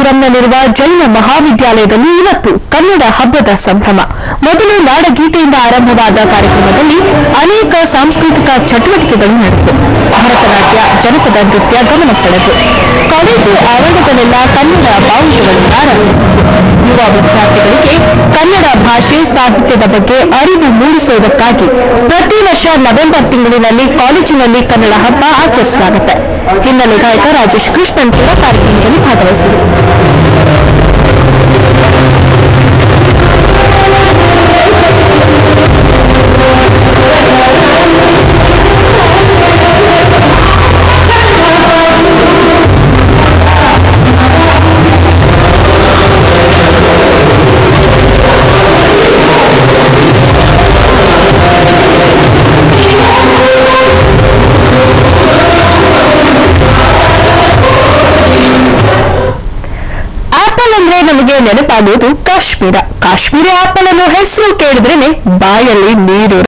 ಪುರಂನಲ್ಲಿರುವ ಜೈನ ಮಹಾವಿದ್ಯಾಲಯದಲ್ಲಿ ಇವತ್ತು ಕನ್ನಡ ಹಬ್ಬದ ಸಂಭ್ರಮ. ಮೊದಲು ನಾಡಗೀತೆಯಿಂದ ಆರಂಭವಾದ ಕಾರ್ಯಕ್ರಮದಲ್ಲಿ ಅನೇಕ ಸಾಂಸ್ಕೃತಿಕ ಚಟುವಟಿಕೆಗಳು ನಡೆದವು. ಭರತನಾಟ್ಯ, ಜನಪದ ನೃತ್ಯ ಗಮನ ಸೆಳೆದು ಕಾಲೇಜು ಆವರಣದಲ್ಲೆಲ್ಲ ಕನ್ನಡ ಬಾವುಟಗಳನ್ನು ಆರಾಧಿಸಿತು. ಯುವ ವಿದ್ಯಾರ್ಥಿಗಳಿಗೆ ಕನ್ನಡ ಭಾಷೆ, ಸಾಹಿತ್ಯದ ಬಗ್ಗೆ ಅರಿವು ಮೂಡಿಸುವುದಕ್ಕಾಗಿ ಪ್ರತಿ ವರ್ಷ ನವೆಂಬರ್ ತಿಂಗಳಿನಲ್ಲಿ ಕಾಲೇಜಿನಲ್ಲಿ ಕನ್ನಡ ಹಬ್ಬ ಆಚರಿಸಲಾಗುತ್ತೆ. ಹಿನ್ನೆಲೆ ಗಾಯಕ ರಾಜೇಶ್ ಕೃಷ್ಣನ್ ಕೂಡ ಕಾರ್ಯಕ್ರಮದಲ್ಲಿ ಭಾಗವಹಿಸಿದರು. ನಮಗೆ ನೆನಪಾಗುವುದು ಕಾಶ್ಮೀರ. ಕಾಶ್ಮೀರಿ ಆಪಲ್ ಅನ್ನೋ ಹೆಸರು ಕೇಳಿದ್ರೇನೆ ಬಾಯಲ್ಲಿ ನೀರು.